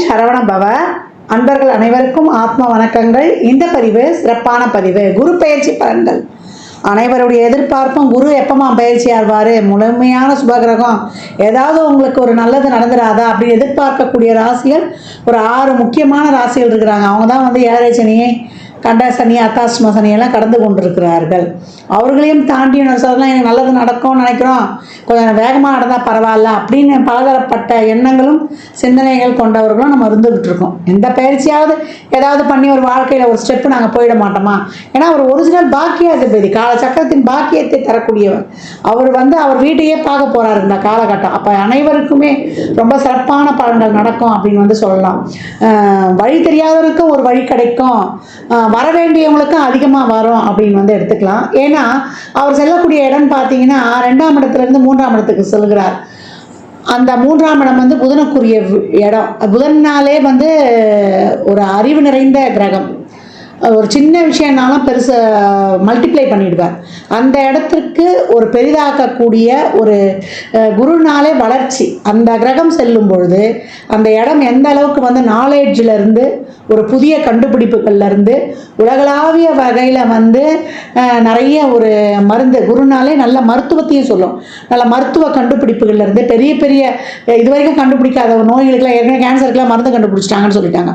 சரவண பவ. அன்பர்கள் அனைவருக்கும் ஆத்ம வணக்கங்கள். இந்த பதிவு சிறப்பான பதிவு. குரு பயிற்சி பலன்கள். அனைவருடைய எதிர்பார்ப்பும் குரு எப்பமா பயிற்சி ஆவார், முழுமையான சுபகிரகம், ஏதாவது உங்களுக்கு ஒரு நல்லது நடந்துடாதா அப்படின்னு எதிர்பார்க்கக்கூடிய ராசிகள் ஒரு 6 முக்கியமான ராசிகள் இருக்கிறாங்க. அவங்க தான் வந்து ஏழரை சனியை, கண்ட சனி, அத்தாஷ்டம சனியெல்லாம் கடந்து கொண்டிருக்கிறார்கள். அவர்களையும் தாண்டி சொல்லலாம், எனக்கு நல்லது நடக்கும்னு நினைக்கிறோம், கொஞ்சம் வேகமாக நடந்தால் பரவாயில்ல அப்படின்னு பலதரப்பட்ட எண்ணங்களும் சிந்தனைகள் கொண்டவர்களும் நம்ம இருந்துகிட்டு இருக்கோம். எந்த பயிற்சியாவது ஏதாவது பண்ணி ஒரு வாழ்க்கையில் ஒரு ஸ்டெப்பு நாங்கள் போயிட மாட்டோமா? ஏன்னா ஒரு ஒரிஜினல் பாக்கியாதிபதி, கால சக்கரத்தின் பாக்கியத்தை தரக்கூடியவர். அவர் வந்து அவர் வீட்டையே பார்க்க போகிறாரு இந்த காலகட்டம். அப்போ அனைவருக்குமே ரொம்ப சிறப்பான பலன்கள் நடக்கும் அப்படின்னு வந்து சொல்லலாம். வழி தெரியாதவருக்கும் ஒரு வழி கிடைக்கும், வர வேண்டியவங்களுக்கும் அதிகமாக வரும் அப்படின்னு வந்து எடுத்துக்கலாம். ஏன்னா அவர் செல்லக்கூடிய இடம் பார்த்தீங்கன்னா 2ஆம் இடத்துலேருந்து 3ஆம் இடத்துக்கு செல்கிறார். அந்த 3ஆம் இடம் வந்து புதனுக்குரிய இடம். புதன்னாலே வந்து ஒரு அறிவு நிறைந்த கிரகம். ஒரு சின்ன விஷயம்னாலும் பெருசு மல்டிப்ளை பண்ணிடுவார். அந்த இடத்திற்கு ஒரு பெரிதாக்கக்கூடிய ஒரு குருனாலே வளர்ச்சி. அந்த கிரகம் செல்லும் பொழுது அந்த இடம் எந்த அளவுக்கு வந்து நாலேஜிலேருந்து ஒரு புதிய கண்டுபிடிப்புகள்லேருந்து உலகளாவிய வகையில் வந்து நிறைய ஒரு மருந்து, குருனாலே நல்ல மருத்துவத்தையும் சொல்லும். நல்ல மருத்துவ கண்டுபிடிப்புகள்லேருந்து பெரிய பெரிய இது வரைக்கும் கண்டுபிடிக்காத நோய்களுக்கெல்லாம், ஏற்கனவே கேன்சருக்கெல்லாம் மருந்து கண்டுபிடிச்சிட்டாங்கன்னு சொல்லிட்டாங்க.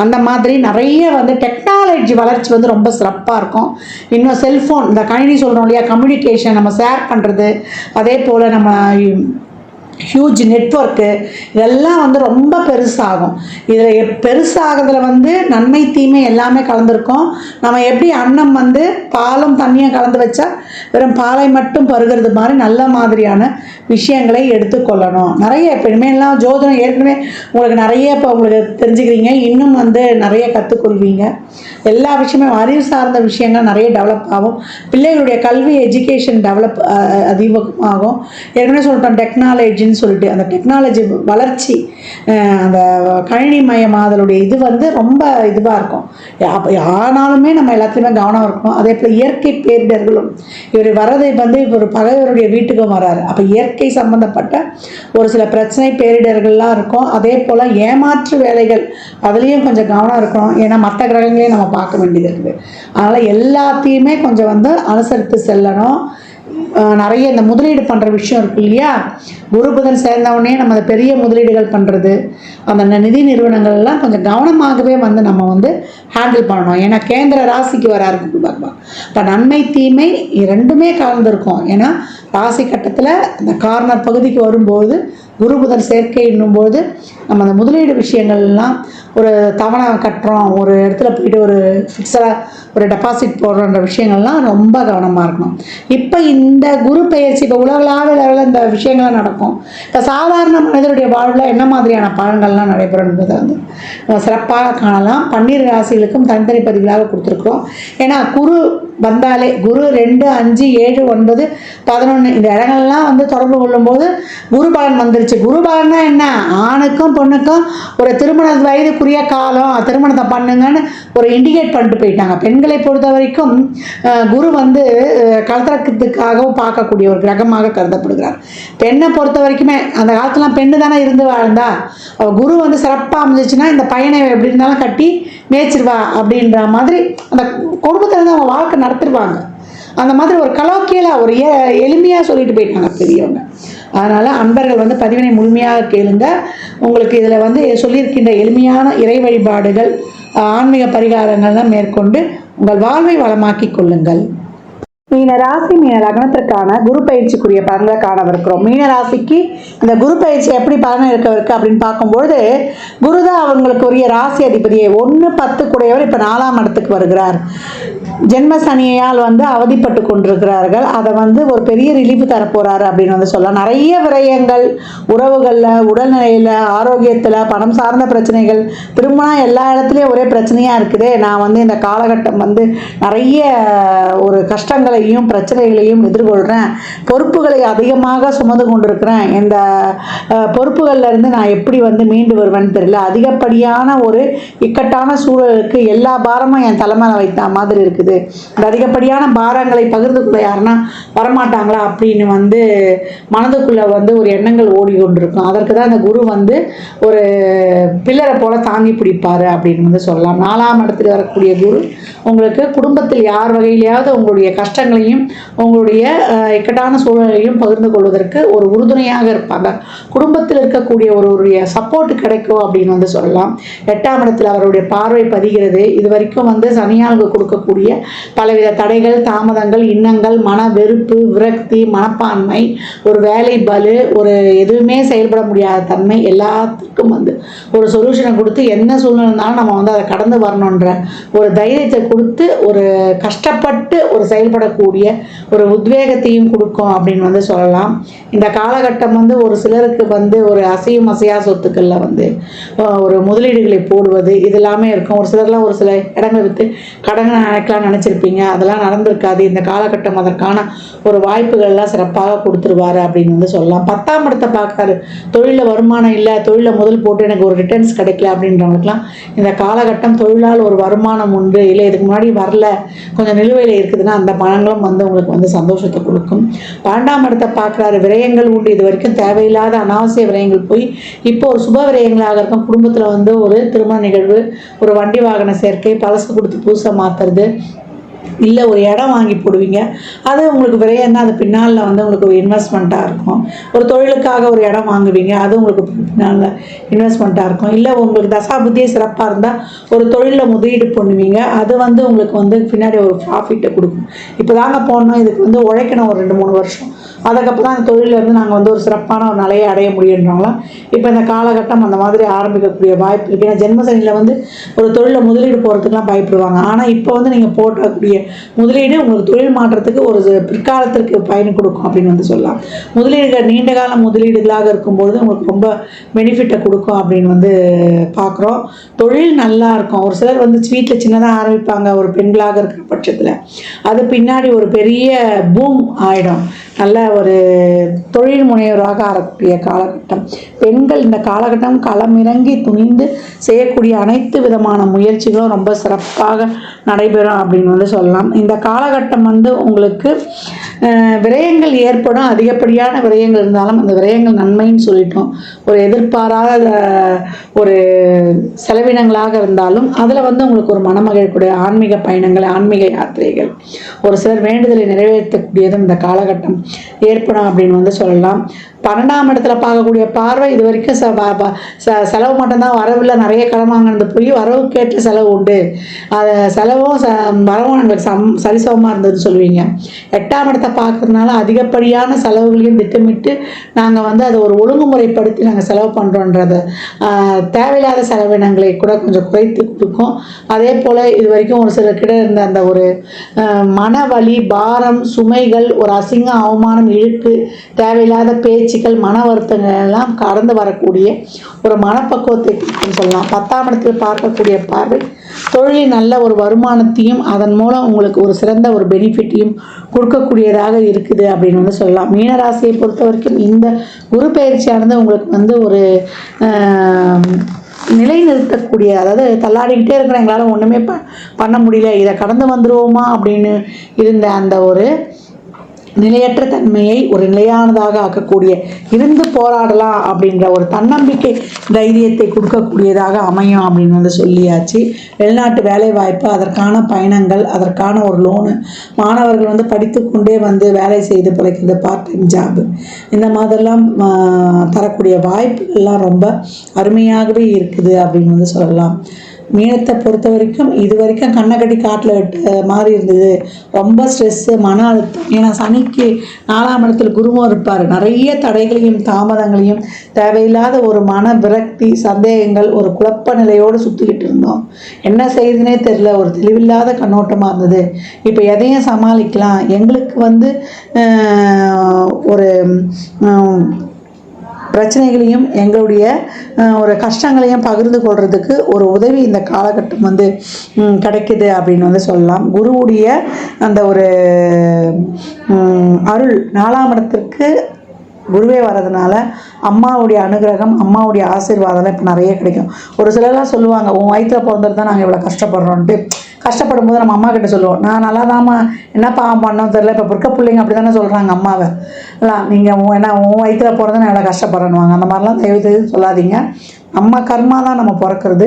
அந்த மாதிரி நிறைய வந்து டெக்னாலஜி வளர்ச்சி வந்து ரொம்ப சிறப்பாக இருக்கும். இன்னும் செல்ஃபோன், இந்த கணினி சொல்கிறோம் இல்லையா, கம்யூனிகேஷன், நம்ம ஷேர் பண்ணுறது, அதே போல் நம்ம ஹியூஜ் நெட்வொர்க்கு, இதெல்லாம் வந்து ரொம்ப பெருசாகும். இதில் பெருசாகிறதுல வந்து நன்மை தீமை எல்லாமே கலந்துருக்கும். நம்ம எப்படி அன்னம் வந்து பாலும் தண்ணியும் கலந்து வச்சா வெறும் பாலை மட்டும் பருகிறது மாதிரி நல்ல மாதிரியான விஷயங்களை எடுத்துக்கொள்ளணும். நிறைய இப்போ இனிமேலாம் ஜோதிடம் ஏற்கனவே உங்களுக்கு நிறைய இப்போ உங்களுக்கு தெரிஞ்சுக்கிறீங்க, இன்னும் வந்து நிறைய கற்றுக்கொள்வீங்க. எல்லா விஷயமே அறிவு சார்ந்த விஷயங்கள் நிறைய டெவலப் ஆகும். பிள்ளைகளுடைய கல்வி எஜுகேஷன் டெவலப் அதிகமாகும். ஏற்கனவே சொல்லிட்டோம் டெக்னாலஜின்னு சொல்லிட்டு, அந்த டெக்னாலஜி வளர்ச்சி, அந்த கணினி மயமாதலுடைய இது வந்து ரொம்ப இதுவாக இருக்கும். ஆனாலுமே நம்ம எல்லாத்துலேயுமே கவனம் இருக்கணும். அதே போல் இயற்கை பேரிடர்களும், இவர் வரதை வந்து இவர் பகைவருடைய வீட்டுக்கும் வராரு. அப்போ இயற்கை சம்மந்தப்பட்ட ஒரு சில பிரச்சனை பேரிடர்கள்லாம் இருக்கும். அதே போல் ஏமாற்று வேலைகள், அதுலேயும் கொஞ்சம் கவனம் இருக்கணும். ஏன்னா மற்ற கிரகங்களையும் நம்ம பார்க்க வேண்டியது இருக்குது. அதனால் எல்லாத்தையுமே கொஞ்சம் வந்து அனுசரித்து செல்லணும். நிறைய இந்த முதலீடு பண்ணுற விஷயம் இருக்கு இல்லையா, குரு புதன் சேர்ந்தவுடனே நம்ம அந்த பெரிய முதலீடுகள் பண்ணுறது, அந்த நிதி நிறுவனங்கள்லாம் கொஞ்சம் கவனமாகவே வந்து நம்ம வந்து ஹேண்டில் பண்ணணும். ஏன்னா கேந்திர ராசிக்கு வராரு குரு பகவான். இப்போ நன்மை தீமை ரெண்டுமே கலந்துருக்கும். ஏன்னா ராசி கட்டத்தில் அந்த கார்னர் பகுதிக்கு வரும்போது குரு புதன் சேர்க்கை என்னும்போது நம்ம அந்த முதலீடு விஷயங்கள்லாம், ஒரு தவணை கட்டுறோம், ஒரு இடத்துல போயிட்டு ஒரு ஃபிக்ஸடாக ஒரு டெபாசிட் போடுறன்ற விஷயங்கள்லாம் ரொம்ப கவனமாக இருக்கணும். இப்போ இந்த குரு பயிற்சி இப்போ உலகளாவிய லெவலில் இந்த விஷயங்கள்லாம் நடக்கும். இப்போ சாதாரண மனிதருடைய வாழ்வில் என்ன மாதிரியான பலன்கள்லாம் நடைபெறும் என்பதை வந்து சிறப்பாக காணலாம். 12 ராசிகளுக்கும் தனித்தனி பதிவுகளாக கொடுத்துருக்கோம். ஏன்னா குரு வந்தாலே குரு 2, 5, 7, 9, 11 இந்த இடங்கள்லாம் வந்து தொடர்பு கொள்ளும்போது குரு பலன் வந்துருச்சு. குரு பலன்னா என்ன, ஆணுக்கும் பொண்ணுக்கும் ஒரு திருமண வயதுக்குரிய காலம், திருமணத்தை பண்ணுங்கன்னு ஒரு இண்டிகேட் பண்ணிட்டு போயிட்டாங்க. பெண்களை பொறுத்த வரைக்கும் குரு வந்து கலத்திரத்துக்காகவும் பார்க்கக்கூடிய ஒரு கிரகமாக கருதப்படுகிறார். பெண்ணை பொறுத்த வரைக்குமே அந்த காலத்துலாம் பெண்ணு தானே இருந்து வாழ்ந்தா, குரு வந்து சிறப்பாக அமைஞ்சிச்சுன்னா இந்த பையனை எப்படி இருந்தாலும் கட்டி மேய்ச்சிருவா அப்படின்ற மாதிரி அந்த குடும்பத்தில் இருந்து அவங்க வாழ்க்கை நடத்திடுவாங்க. அந்த மாதிரி ஒரு கலோக்கியலாக ஒரு எளிமையாக சொல்லிட்டு போயிட்டாங்க பெரியவங்க. அதனால் அன்பர்கள் வந்து பதிவினை முழுமையாக கேளுங்க. உங்களுக்கு இதில் வந்து சொல்லியிருக்கின்ற எளிமையான இறை வழிபாடுகள், ஆன்மீக பரிகாரங்கள்லாம் மேற்கொண்டு உங்கள் வாழ்வை வளமாக்கி கொள்ளுங்கள். மீன ராசி, மீன லக்னத்திற்கான குரு பயிற்சிக்குரிய பலன்களை காணவிருக்கிறோம். மீன ராசிக்கு இந்த குரு பயிற்சி எப்படி பலன் இருக்கு அப்படின்னு பார்க்கும்பொழுது, குருதான் அவங்களுக்கு உரிய ராசி அதிபதியை 1, 10 கூடையவர் இப்போ 4ஆம் இடத்துக்கு வருகிறார். ஜென்ம சனியால் வந்து அவதிப்பட்டு கொண்டிருக்கிறார்கள். அதை வந்து ஒரு பெரிய ரிலீஃப் தரப்போறாரு அப்படின்னு வந்து சொல்லலாம். நிறைய விரயங்கள், உறவுகளில், உடல்நிலையில், ஆரோக்கியத்தில், பணம் சார்ந்த பிரச்சனைகள், திருமணம் எல்லா இடத்துலையும் ஒரே பிரச்சனையாக இருக்குது. நான் வந்து இந்த காலகட்டம் வந்து நிறைய ஒரு கஷ்டங்களை சவால்களையும் பிரச்சனைகளையும் எதிர்கொள்கிறேன், பொறுப்புகளை அதிகமாக சுமந்து கொண்டிருக்கிறேன், இந்த பொறுப்புகள்ல இருந்து நான் எப்படி வந்து மீண்டு வருவேன்னு தெரியல, அதிகப்படியான ஒரு இக்கட்டான சூழலுக்கு எல்லா பாரமும் என் தலைமையில வைத்த மாதிரி இருக்குது, இந்த அதிகப்படியான பாரங்களை பகிர்ந்து கொள்ள யாருன்னா வரமாட்டாங்களா அப்படின்னு வந்து மனதுக்குள்ள வந்து ஒரு எண்ணங்கள் ஓடிக்கொண்டிருக்கும். அதற்கு தான் இந்த குரு வந்து ஒரு பில்லரை போல தாங்கி பிடிப்பாரு அப்படின்னு வந்து சொல்லலாம். 4ஆம் இடத்துல வரக்கூடிய குரு உங்களுக்கு குடும்பத்தில் யார் வகையிலையாவது உங்களுடைய கஷ்டங்களையும் உங்களுடைய இக்கட்டான சூழலையும் பகிர்ந்து கொள்வதற்கு ஒரு உறுதுணையாக இருப்பாங்க. குடும்பத்தில் இருக்கக்கூடிய ஒருவருடைய சப்போர்ட் கிடைக்கும் அப்படின்னு வந்து சொல்லலாம். 8ஆம் இடத்துல அவருடைய பார்வை பதிகிறது. இது வரைக்கும் வந்து சனியாளுக்கு கொடுக்கக்கூடிய பலவித தடைகள், தாமதங்கள், இன்னங்கள், மன வெறுப்பு, விரக்தி, மனப்பான்மை, ஒரு வேலை பலு, ஒரு எதுவுமே செயல்பட முடியாத தன்மை, எல்லாத்துக்கும் வந்து ஒரு சொல்யூஷனை கொடுத்து என்ன சூழ்நிலை இருந்தாலும் நம்ம வந்து அதை கடந்து வரணுன்ற ஒரு தைரியத்தை கொடுத்து ஒரு கஷ்டப்பட்டு ஒரு செயல்படக்கூடிய ஒரு உத்வேகத்தையும் கொடுக்கும் அப்படின்னு வந்து சொல்லலாம். இந்த காலகட்டம் வந்து ஒரு சிலருக்கு வந்து ஒரு அசையும் அசையா சொத்துக்களில் வந்து ஒரு முதலீடுகளை போடுவது இது எல்லாமே இருக்கும். ஒரு சிலர்லாம் ஒரு சில இடங்களை விற்று கடன் நினைக்கலாம்னு நினச்சிருப்பீங்க, அதெல்லாம் நடந்திருக்காது. இந்த காலகட்டம் அதற்கான ஒரு வாய்ப்புகள்லாம் சிறப்பாக கொடுத்துருவாரு அப்படின்னு வந்து சொல்லலாம். 10ஆம் இடத்தை பார்க்குறாரு. தொழிலில் வருமானம் இல்லை, தொழிலில் முதல் போட்டு எனக்கு ஒரு ரிட்டர்ன்ஸ் கிடைக்கல அப்படின்றவங்களுக்குலாம் இந்த காலகட்டம் தொழிலால் ஒரு வருமானம் உண்டு, இல்லை இதுக்கு முன்னாடி வரல, கொஞ்சம் நிலுவையில் இருக்குதுன்னா அந்த பணங்களும் வந்து உங்களுக்கு வந்து சந்தோஷத்தை கொடுக்கும். 12ஆம் இடத்தை பார்க்குறாரு. விரயங்கள் உண்டு. இது வரைக்கும் தேவையில்லாத அனாவசிய விரயங்கள் போய் இப்போ ஒரு சுப விரயங்களாக இருக்கும். குடும்பத்தில் வந்து ஒரு திருமண நிகழ்வு, ஒரு வண்டி வாகன சேர்க்கை, பழசு கொடுத்து புதுசை மாற்றுறது, இல்லை ஒரு இடம் வாங்கி போடுவீங்க, அது உங்களுக்கு விரையம் தான், அது பின்னால் வந்து உங்களுக்கு ஒரு இன்வெஸ்ட்மெண்ட்டாக இருக்கும். ஒரு தொழிலுக்காக ஒரு இடம் வாங்குவீங்க, அது உங்களுக்கு பின்னால் இன்வெஸ்ட்மெண்ட்டாக இருக்கும். இல்லை உங்களுக்கு தசாபுத்தியே சிறப்பாக இருந்தால் ஒரு தொழிலில் முதலீடு பண்ணுவீங்க, அது வந்து உங்களுக்கு வந்து பின்னாடி ஒரு ப்ராஃபிட்டை கொடுக்கும். இப்போ தாங்க போடணும், இதுக்கு வந்து உழைக்கணும் ஒரு 2-3 வருஷம், அதுக்கப்புறம் தான் அந்த தொழிலேருந்து நாங்கள் வந்து ஒரு சிறப்பான ஒரு நிலையை அடைய முடியுன்றாங்களாம். இப்போ இந்த காலகட்டம் அந்த மாதிரி ஆரம்பிக்கக்கூடிய வாய்ப்பு இருக்குது. ஏன்னா ஜென்மசனியில் வந்து ஒரு தொழிலில் முதலீடு போகிறதுக்குலாம் பயப்படுவாங்க. ஆனால் இப்போ வந்து நீங்கள் போட்டக்கூடிய முதலீடு உங்களுக்கு தொழில் மாற்றத்துக்கு ஒரு பிற்காலத்திற்கு பயன் கொடுக்கும் அப்படின்னு வந்து சொல்லலாம். முதலீடுகள் நீண்ட கால முதலீடுகளாக இருக்கும்பொழுது உங்களுக்கு ரொம்ப பெனிஃபிட்டை கொடுக்கும் அப்படின்னு வந்து பார்க்குறோம். தொழில் நல்லா இருக்கும். ஒரு சிலர் வந்து வீட்டில் சின்னதாக ஆரம்பிப்பாங்க ஒரு பெண்களாக இருக்கிற பட்சத்தில், அது பின்னாடி ஒரு பெரிய பூம் ஆகிடும். நல்ல ஒரு தொழில் முனைவராக ஆகக்கூடிய காலகட்டம். பெண்கள் இந்த காலகட்டம் களமிறங்கி துணிந்து செய்யக்கூடிய அனைத்து விதமான முயற்சிகளும் ரொம்ப சிறப்பாக நடைபெறும் அப்படின்னு வந்து சொல்லலாம். இந்த காலகட்டம் வந்து உங்களுக்கு விரயங்கள் ஏற்படும். அதிகப்படியான விரயங்கள் இருந்தாலும் அந்த விரயங்கள் நன்மைன்னு சொல்லிட்டோம். ஒரு எதிர்பாராத ஒரு செலவினங்களாக இருந்தாலும் அதில் வந்து உங்களுக்கு ஒரு மனமகிழக்கூடிய ஆன்மீக பயணங்கள், ஆன்மீக யாத்திரைகள், ஒரு சிலர் வேண்டுதலை நிறைவேற்றக்கூடியது இந்த காலகட்டம் ஏற்படும் அப்படின்னு வந்து சொல்லலாம். 12ஆம் இடத்துல பார்க்கக்கூடிய பார்வை இது வரைக்கும் செலவு மட்டும்தான், வரவில்லை, நிறைய கடன் வாங்கினது போய் வரவுக்கேற்ற செலவு உண்டு, அது செலவும் வரவும் எங்களுக்கு சரிசமமாக இருந்ததுன்னு சொல்லுவீங்க. 8ஆம் இடத்தை பார்க்கறதுனால அதிகப்படியான செலவுகளையும் திட்டமிட்டு நாங்கள் வந்து அதை ஒரு ஒழுங்குமுறைப்படுத்தி நாங்கள் செலவு பண்ணுறோன்றத தேவையில்லாத செலவினங்களை கூட கொஞ்சம் குறைத்து கொடுக்கும். அதே போல் இது வரைக்கும் ஒரு சிலர்கிட்ட இருந்த அந்த ஒரு மனவலி, பாரம், சுமைகள், ஒரு அசிங்கம், அவமானம், இழுக்கு, தேவையில்லாத பேச்சுக்கள், மன வருத்தங்கள் எல்லாம் கடந்து வரக்கூடிய ஒரு மனப்பக்குவத்தை சொல்லலாம். 10ஆம் இடத்தில் பார்க்கக்கூடிய பார்வை தொழில் நல்ல ஒரு வருமானத்தையும் அதன் மூலம் உங்களுக்கு ஒரு சிறந்த ஒரு பெனிஃபிட்டையும் கொடுக்கக்கூடியதாக இருக்குது அப்படின்னு வந்து சொல்லலாம். மீனராசியை பொறுத்த வரைக்கும் இந்த குரு பயிற்சியானது உங்களுக்கு வந்து ஒரு நிலைநிறுத்தக்கூடிய, அதாவது தள்ளாடிக்கிட்டே இருக்கிற எங்களால் ஒன்றுமே பண்ண முடியல, இதை கடந்து வந்துடுவோமா அப்படின்னு இருந்த அந்த ஒரு நிலையற்ற தன்மையை ஒரு நிலையானதாக ஆக்கக்கூடிய, இருந்து போராடலாம் அப்படின்ற ஒரு தன்னம்பிக்கை, தைரியத்தை கொடுக்கக்கூடியதாக அமையும் அப்படின்னு வந்து சொல்லியாச்சு. வெளிநாட்டு வேலை வாய்ப்பு, அதற்கான பயணங்கள், அதற்கான ஒரு லோனு, மாணவர்கள் வந்து படித்து கொண்டே வந்து வேலை செய்து பிழைக்கிறது, பார்ட் டைம் ஜாபு, இந்த மாதிரிலாம் தரக்கூடிய வாய்ப்புகள்லாம் ரொம்ப அருமையாகவே இருக்குது அப்படின்னு வந்து சொல்லலாம். மீனத்தை பொறுத்த வரைக்கும் இது வரைக்கும் கண்ணை கட்டி காட்டில் விட்ட மாதிரி இருந்தது, ரொம்ப ஸ்ட்ரெஸ்ஸு, மன அழுத்தம். ஏன்னா சனிக்கு 4ஆம் இடத்துல குருவும் இருப்பார். நிறைய தடைகளையும் தாமதங்களையும், தேவையில்லாத ஒரு மன விரக்தி, சந்தேகங்கள், ஒரு குழப்ப நிலையோடு சுற்றிக்கிட்டு இருந்தோம். என்ன செய்யுதுன்னே தெரியல, ஒரு தெளிவில்லாத கண்ணோட்டமாக இருந்தது. இப்போ எதையும் சமாளிக்கலாம், எங்களுக்கு வந்து ஒரு பிரச்சனைகளையும் எங்களுடைய ஒரு கஷ்டங்களையும் பகிர்ந்து கொள்றதுக்கு ஒரு உதவி இந்த காலகட்டம் வந்து கிடைக்குது அப்படின்னு வந்து சொல்லலாம். குருவுடைய அந்த ஒரு அருள் 4ஆம் இடத்திற்கு குருவே வர்றதுனால அம்மாவுடைய அனுகிரகம், அம்மாவுடைய ஆசீர்வாதம்லாம் இப்போ நிறைய கிடைக்கும். ஒரு சிலர்லாம் சொல்லுவாங்க, உன் வயிற்றில் பிறந்தது தான் நாங்கள் இவ்வளோ கஷ்டப்படுறோன்ட்டு. கஷ்டப்படும் போது நம்ம அம்மா கிட்ட சொல்லுவோம், நான் நல்லா தாம்மா என்ன பாவம் பண்ணோம் தெரில. இப்போ பிறக்க பிள்ளைங்க அப்படி தானே சொல்கிறாங்க அம்மாவை. இல்லை நீங்கள் என்ன உன் வயிற்றில் பிறந்து நான் எவ்வளோ கஷ்டப்படுறேன்னுவாங்க. அந்த மாதிரிலாம் தயவு சொல்லாதீங்க. நம்ம கர்மா தான் நம்ம பிறக்கிறது.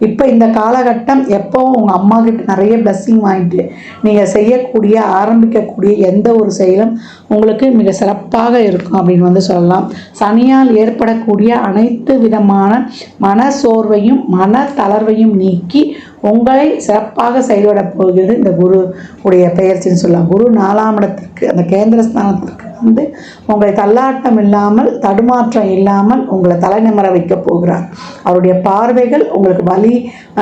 இப்போ இந்த காலகட்டம் எப்போவும் உங்கள் அம்மா கிட்ட நிறைய பிளஸ்ஸிங் வாங்கிட்டு நீங்கள் செய்யக்கூடிய ஆரம்பிக்கக்கூடிய எந்த ஒரு செயலும் உங்களுக்கு மிக சிறப்பாக இருக்கும் அப்படின்னு வந்து சொல்லலாம். சனியால் ஏற்படக்கூடிய அனைத்து விதமான மன சோர்வையும் மன தளர்வையும் நீக்கி உங்களை சிறப்பாக செயல்பட போகிறது இந்த குரு உடைய பெயர்ச்சின்னு சொல்லலாம். குரு 4ஆம் இடத்திற்கு அந்த கேந்திரஸ்தானத்திற்கு வந்து உங்களை தள்ளாட்டம் இல்லாமல் தடுமாற்றம் இல்லாமல் உங்களை தலைநிமர வைக்க போகிறார். அவருடைய பார்வைகள் உங்களுக்கு வலி,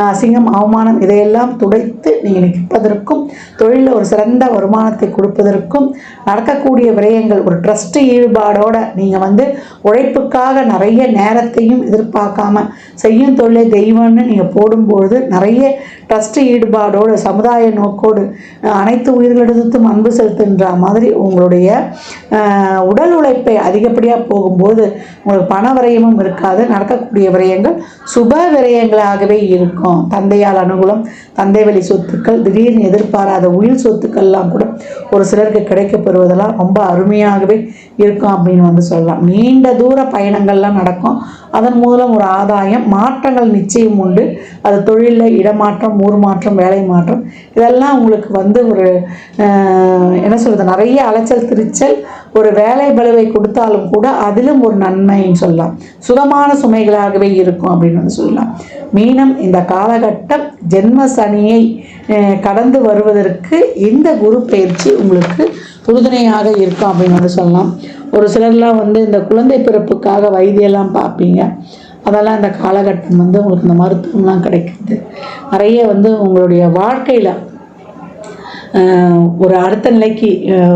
அசிங்கம், அவமானம் இதையெல்லாம் துடைத்து நீங்கள் நிற்பதற்கும் தொழிலில் ஒரு சிறந்த வருமானத்தை கொடுப்பதற்கும் நடக்கக்கூடிய விரயங்கள் ஒரு ட்ரஸ்ட் ஈடுபாடோட நீங்கள் வந்து உழைப்புக்காக நிறைய நேரத்தையும் எதிர்பார்க்காம செய்யும் தொழிலை தெய்வம்னு நீங்கள் போடும்போது நிறைய ட்ரஸ்ட் ஈடுபாடோடு சமுதாய நோக்கோடு அனைத்து உயிர்களிடத்தும் அன்பு செலுத்துன்ற மாதிரி உங்களுடைய உடல் உழைப்பை அதிகப்படியாக போகும்போது உங்களுக்கு பண விரயமும் இருக்காது. நடக்கக்கூடிய விரயங்கள் சுப விரயங்களாகவே இருக்கும். தந்தையால் அனுகூலம், தந்தை வழி சொத்துக்கள், திடீர்னு எதிர்பாராத உயிர் சொத்துக்கள்லாம் கூட ஒரு சிலருக்கு கிடைக்கப்பெறுவதெல்லாம் ரொம்ப அருமையாகவே இருக்கும் அப்படின்னு வந்து சொல்லலாம். நீண்ட தூர பயணங்கள்லாம் நடக்கும். அதன் மூலம் ஒரு ஆதாயம், மாற்றங்கள் நிச்சயம் உண்டு. அது தொழிலில் இடமாற்றம், ஊர் மாற்றம், வேலை மாற்றம் இதெல்லாம் உங்களுக்கு வந்து ஒரு என்ன சொல்கிறது, நிறைய அலைச்சல் திருச்சல் ஒரு வேலை பலுவை கொடுத்தாலும் கூட அதிலும் ஒரு நன்மைன்னு சொல்லலாம். சுகமான சுமைகளாகவே இருக்கும் அப்படின்னு வந்து சொல்லலாம். மீனம் இந்த காலகட்டம் ஜென்ம சனியை கடந்து வருவதற்கு இந்த குரு பயிற்சி உங்களுக்கு உறுதுணையாக இருக்கும் அப்படின்னு வந்து சொல்லலாம். ஒரு சிலர்லாம் வந்து இந்த குழந்தை பிறப்புக்காக வைத்தியெல்லாம் பார்ப்பீங்க. அதெல்லாம் இந்த காலகட்டம் வந்து உங்களுக்கு இந்த மருத்துவம்லாம் கிடைக்குது. நிறைய வந்து உங்களுடைய வாழ்க்கையில் ஒரு அடுத்த நிலைக்கு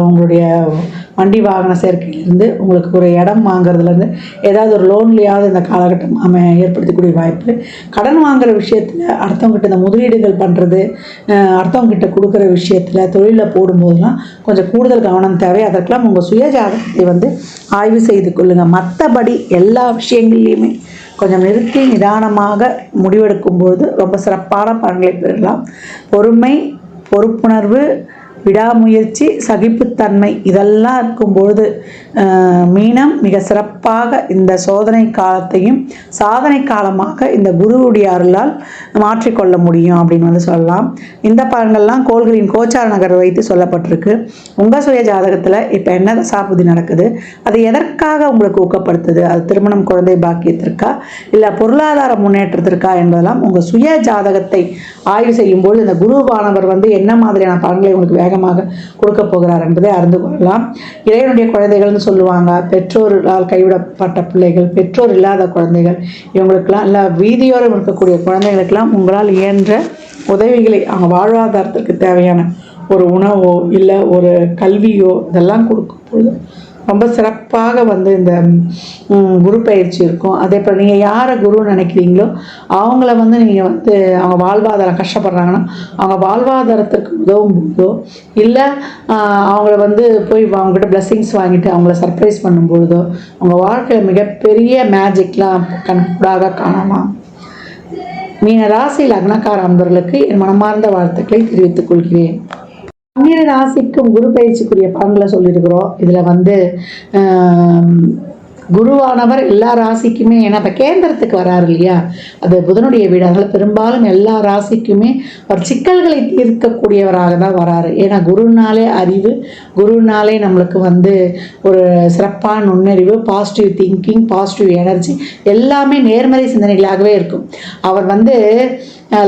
உங்களுடைய வண்டி வாகன சேர்க்கையிலேருந்து உங்களுக்கு ஒரு இடம் வாங்குறதுலேருந்து ஏதாவது ஒரு லோன்லையாவது இந்த காலகட்டம் ஏற்படுத்தக்கூடிய வாய்ப்பு. கடன் வாங்குகிற விஷயத்தில் அடுத்தவங்ககிட்ட இந்த முதலீடுகள் பண்ணுறது, அடுத்தவங்ககிட்ட கொடுக்குற விஷயத்தில் தொழிலில் போடும்போதெல்லாம் கொஞ்சம் கூடுதல் கவனம் தேவை. அதற்கெல்லாம் உங்கள் சுயஜாதகத்தை வந்து ஆய்வு செய்து கொள்ளுங்கள். மற்றபடி எல்லா விஷயங்கள்லையுமே கொஞ்சம் நிறுத்தி நிதானமாக முடிவெடுக்கும்போது ரொம்ப சிறப்பான பலன்களை பெறலாம். பொறுமை, பொறுப்புணர்வு, விடாமுயற்சி, சகிப்புத்தன்மை இதெல்லாம் இருக்கும்பொழுது மீனம் மிக சிறப்பாக இந்த சோதனை காலத்தையும் சாதனை காலமாக இந்த குருவுடைய அருளால் மாற்றிக்கொள்ள முடியும் அப்படின்னு வந்து சொல்லலாம். இந்த பலன்கள்லாம் கோள்களின் கோச்சார நகர் வைத்து சொல்லப்பட்டிருக்கு. உங்கள் சுய ஜாதகத்தில் இப்போ என்ன தசாபுதி நடக்குது, அது எதற்காக உங்களுக்கு ஊக்கப்படுத்துது, அது திருமணம், குழந்தை பாக்கியத்திற்கா இல்லை பொருளாதார முன்னேற்றத்திற்கா என்பதெல்லாம் உங்கள் சுய ஜாதகத்தை ஆய்வு செய்யும்போது இந்த குருவானவர் வந்து என்ன மாதிரியான பலன்களை உங்களுக்கு வேகமாக கொடுக்க போகிறார் என்பதை அறிந்து கொள்ளலாம். இறைவனுடைய குழந்தைகள்னு சொல்லுவாங்க. பெற்றோரால் கைவிடப்பட்ட பிள்ளைகள், பெற்றோர் இல்லாத குழந்தைகள், இவங்களுக்கெல்லாம் இல்லை வீதியோரம் இருக்கக்கூடிய குழந்தைகளுக்கெல்லாம் உங்களால் இயன்ற உதவிகளை அவங்க வாழ்வாதாரத்திற்கு தேவையான ஒரு உணவோ இல்லை ஒரு கல்வியோ இதெல்லாம் கொடுக்கும்போது ரொம்ப சிறப்பாக வந்து இந்த குரு பயிற்சி இருக்கும். அதே போல் நீங்கள் யாரை குருன்னு நினைக்கிறீங்களோ அவங்கள வந்து நீங்கள் வந்து அவங்க வாழ்வாதாரம் கஷ்டப்படுறாங்கன்னா அவங்க வாழ்வாதாரத்திற்கு உதவும் போதோ இல்லை அவங்கள வந்து போய் அவங்ககிட்ட பிளெஸ்ஸிங்ஸ் வாங்கிட்டு அவங்கள சர்ப்ரைஸ் பண்ணும்பொழுதோ அவங்க வாழ்க்கையில் மிகப்பெரிய மேஜிக்லாம் கண்கூடாக காணலாம். மீன ராசி லக்னக்கார அன்பர்களுக்கு என் மனமார்ந்த வாழ்த்துக்களை தெரிவித்துக் கொள்கிறேன். 12 ராசிக்கும் குரு பயிற்சிக்குரிய பலன்களை சொல்லியிருக்கிறோம். இதில் வந்து குருவானவர் எல்லா ராசிக்குமே, ஏன்னா இப்போ கேந்திரத்துக்கு வராரு இல்லையா, அது புதனுடைய வீடு, அதனால் பெரும்பாலும் எல்லா ராசிக்குமே ஒரு சிக்கல்களை தீர்க்கக்கூடியவராக தான் வராரு. ஏன்னா குருனாலே அறிவு, குருனாலே நம்மளுக்கு வந்து ஒரு சிறப்பான நுண்ணறிவு, பாசிட்டிவ் திங்கிங், பாசிட்டிவ் எனர்ஜி எல்லாமே நேர்மறை சிந்தனைகளாகவே இருக்கும். அவர் வந்து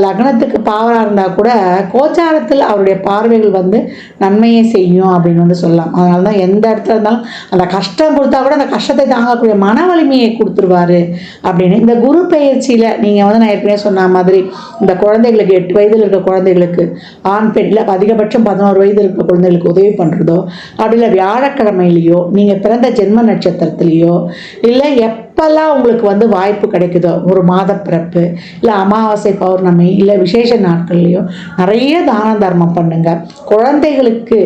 லக்னத்துக்கு பாவராக இருந்தால் கூட கோச்சாரத்தில் அவருடைய பார்வைகள் வந்து நன்மையை செய்யும் அப்படின்னு வந்து சொல்லலாம். அதனால தான் எந்த இடத்துல இருந்தாலும் அந்த கஷ்டம் கொடுத்தா கூட அந்த கஷ்டத்தை தாங்கக்கூடிய மன வலிமையை கொடுத்துருவாரு அப்படின்னு. இந்த குரு பயிற்சியில் நீங்கள் வந்து நான் ஏற்கனவே சொன்ன மாதிரி இந்த குழந்தைகளுக்கு 8 வயதில் இருக்க குழந்தைகளுக்கு ஆண் பெண் இல்லை அதிகபட்சம் 11 வயதில் இருக்க குழந்தைகளுக்கு உதவி பண்ணுறதோ, அப்படி இல்லை வியாழக்கிழமையிலையோ நீங்கள் பிறந்த ஜென்ம நட்சத்திரத்திலையோ இல்லை எப்பெல்லாம் உங்களுக்கு வந்து வாய்ப்பு கிடைக்குதோ, ஒரு மாத பிறப்பு இல்லை அமாவாசை பௌர்ணமி இல்லை விசேஷ நாட்கள்லையோ நிறைய தான தர்மம் பண்ணுங்க. குழந்தைகளுக்கு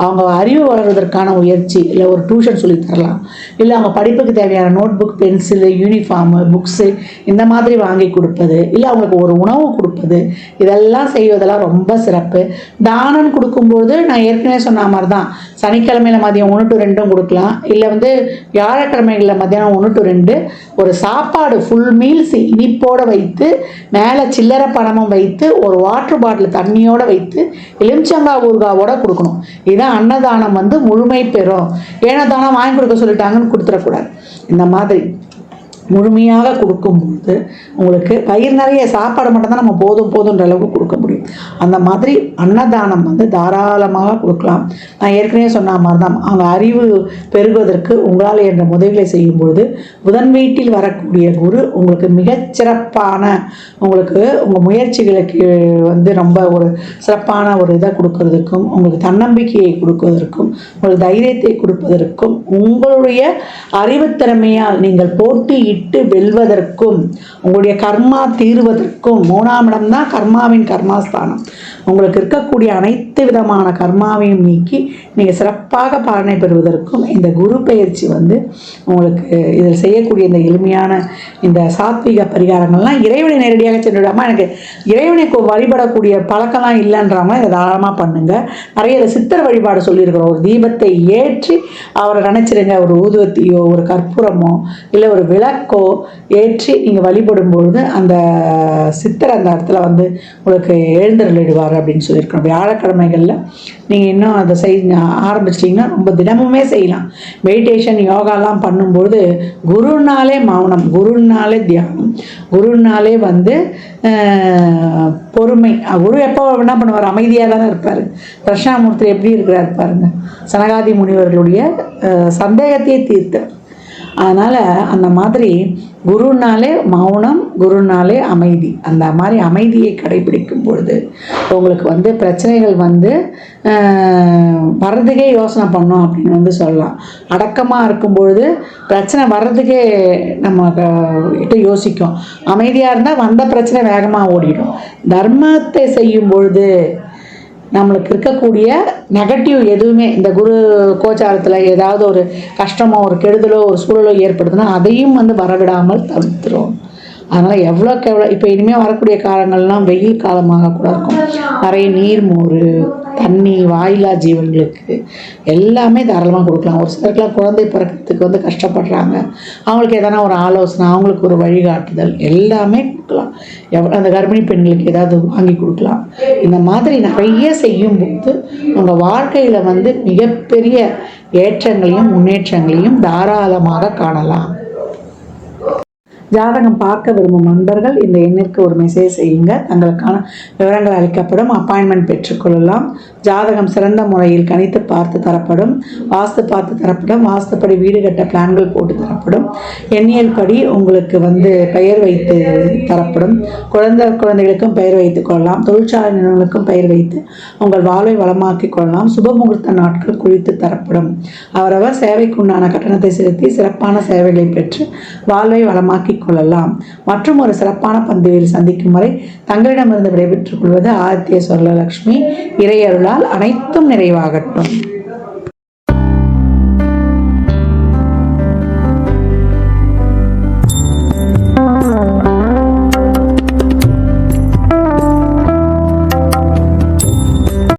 அவங்க அறிவு வளர்வதற்கான முயற்சி இல்லை ஒரு டியூஷன் சொல்லி தரலாம், இல்லை அவங்க படிப்புக்கு தேவையான notebook, pencil, uniform, books இந்த மாதிரி வாங்கி கொடுப்பது, இல்லை அவங்களுக்கு ஒரு உணவு கொடுப்பது, இதெல்லாம் செய்வதெல்லாம் ரொம்ப சிறப்பு. தானம் கொடுக்கும்போது நான் ஏற்கனவே சொன்ன மாதிரி தான் சனிக்கிழமையில் மதியம் 1 to 2 கொடுக்கலாம், இல்லை வந்து வியாழக்கிழமைகளில் மதியானம் 1 to 2 ஒரு சாப்பாடு ஃபுல் மீல்ஸ் இனிப்போடு வைத்து மேலே சில்லறை பணமும் வைத்து ஒரு வாட்டர் பாட்டில் தண்ணியோடு வைத்து எலுமிச்சங்காய் ஊறுகாவோட கொடுக்கணும். இதுதான் அன்னதானம் வந்து முழுமை பெறும். ஏன்னா தானம் வாங்கி கொடுக்க சொல்லிட்டாங்கன்னு கொடுத்துடக்கூடாது. இந்த மாதிரி முழுமையாக கொடுக்கும்போது உங்களுக்கு வயிறு நிறைய சாப்பாடு மட்டும்தான் நம்ம போதுன்ற அளவுக்கு கொடுக்க முடியும். அந்த மாதிரி அன்னதானம் வந்து தாராளமாக கொடுக்கலாம். நான் ஏற்கனவே சொன்ன மாதிரி தான் அவங்க அறிவு பெருகுவதற்கு உங்களால் என்ற உதவிகளை செய்யும்பொழுது புதன் வீட்டில் வரக்கூடிய குரு உங்களுக்கு மிகச்சிறப்பான உங்களுக்கு உங்கள் முயற்சிகளுக்கு வந்து ரொம்ப ஒரு சிறப்பான ஒரு இதை கொடுக்கறதுக்கும், உங்களுக்கு தன்னம்பிக்கையை கொடுப்பதற்கும், உங்களுக்கு தைரியத்தை கொடுப்பதற்கும், உங்களுடைய அறிவுத்திறமையால் நீங்கள் போட்டியிட்டு வெல்வதற்கும், உங்களுடைய கர்மா தீர்வதற்கும், 3ஆம் இடம் தான் கர்மாவின் கர்மாஸ்தானம். உங்களுக்கு இருக்கக்கூடிய அனைத்து விதமான கர்மாவையும் நீக்கி நீங்கள் சிறப்பாக பலனை பெறுவதற்கும் இந்த குரு பெயர்ச்சி வந்து உங்களுக்கு இதில் செய்யக்கூடிய இந்த எளிமையான இந்த சாத்விக பரிகாரங்கள்லாம் இறைவனை நேரடியாக சென்றுவிடாமல் எனக்கு இறைவனை வழிபடக்கூடிய பழக்கம்லாம் இல்லைன்றவங்க இதை தாராளமாக பண்ணுங்கள். நிறைய சித்தர் வழிபாடு சொல்லியிருக்கிறோம். ஒரு தீபத்தை ஏற்றி அவரை நினச்சிருங்க. ஒரு ஊதுவத்தியோ ஒரு கற்பூரமோ இல்லை ஒரு விளக்கோ ஏற்றி நீங்கள் வழிபடும்பொழுது அந்த சித்தர் அந்த இடத்துல வந்து உங்களுக்கு எழுந்தருளிடுவார் அப்படின்னு சொல்லியிருக்கோம். வியாழக்கிழமைகளில் நீங்கள் இன்னும் அதை ஆரம்பிச்சிட்டிங்கன்னா ரொம்ப தினமுமே செய்யலாம். மெடிடேஷன் யோகாலாம் பண்ணும்பொழுது குருனாலே மௌனம், குருனாலே தியானம், குருனாலே வந்து பொறுமை. குரு எப்போ என்ன பண்ணுவார்? அமைதியாக தானே இருப்பார். தட்சிணாமூர்த்தி எப்படி இருக்கிறார் பாருங்க. சனகாதி முனிவர்களுடைய சந்தேகத்தையே தீர்த்தார். அதனால் அந்த மாதிரி குருனாலே மௌனம், குருனாலே அமைதி. அந்த மாதிரி அமைதியை கடைபிடிக்கும் பொழுது உங்களுக்கு வந்து பிரச்சனைகள் வந்து வர்றதுக்கே யோசனை பண்ணோம் அப்படின்னு வந்து சொல்லலாம். அடக்கமாக இருக்கும் பொழுது பிரச்சனை வர்றதுக்கே நம்ம கிட்ட யோசிக்கும். அமைதியாக இருந்தால் வந்த பிரச்சனை வேகமாக ஓடிடும். தர்மத்தை செய்யும் பொழுது நம்மளுக்கு இருக்கக்கூடிய நெகட்டிவ் எதுவுமே இந்த குரு கோச்சாரத்தில் ஏதாவது ஒரு கஷ்டமோ ஒரு கெடுதலோ ஒரு சூழலோ ஏற்படுதுன்னா அதையும் வந்து வரவிடாமல் தவிர்த்துரும். அதனால் எவ்வளோக்கு எவ்வளோ இப்போ இனிமேல் வரக்கூடிய காலங்கள்லாம் வெயில் காலமாக கூட இருக்கும். நிறைய நீர், மோர், தண்ணி வாயிலா ஜீவன்களுக்கு எல்லாமே தாராளமாக கொடுக்கலாம். ஒரு சிலருக்குலாம் குழந்தை பிறக்கிறதுக்கு வந்து கஷ்டப்படுறாங்க, அவங்களுக்கு எதனா ஒரு ஆலோசனை, அவங்களுக்கு ஒரு வழிகாட்டுதல் எல்லாமே கொடுக்கலாம். அந்த கர்ப்பிணி பெண்களுக்கு ஏதாவது வாங்கி கொடுக்கலாம். இந்த மாதிரி நிறைய செய்யும்போது உங்கள் வாழ்க்கையில் வந்து மிகப்பெரிய ஏற்றங்களையும் முன்னேற்றங்களையும் தாராளமாக காணலாம். ஜாதகம் பார்க்க விரும்பும் நண்பர்கள் இந்த எண்ணிற்கு ஒரு மெசேஜ் செய்யுங்க. தங்களுக்கான விவரங்கள் அளிக்கப்படும். அப்பாயின்மெண்ட் பெற்றுக்கொள்ளலாம். ஜாதகம் சிறந்த முறையில் கணித்து பார்த்து தரப்படும். வாஸ்து பார்த்து தரப்படும். வாஸ்துப்படி வீடு கட்ட பிளான்கள் போட்டு தரப்படும். எண்ணியல் படி உங்களுக்கு வந்து பெயர் வைத்து தரப்படும். குழந்தைகளுக்கும் பெயர் வைத்துக் கொள்ளலாம். தொழிற்சாலை நிறுவனங்களுக்கும் பெயர் வைத்து உங்கள் வாழ்வை வளமாக்கி கொள்ளலாம். சுபமுகூர்த்த நாட்கள் குறித்து தரப்படும். அவரவர் சேவைக்குண்டான கட்டணத்தை செலுத்தி சிறப்பான சேவைகளை பெற்று வாழ்வை வளமாக்கி கொள்ளலாம். மற்றும் ஒரு சிறப்பான பந்தியில் சந்திக்கும் வரை தங்களிடமிருந்து விடைபெற்றுக் கொள்வது ஆதித்ய சொர்ணலட்சுமி. இறையருளால் அனைத்தும் நிறைவாகட்டும்.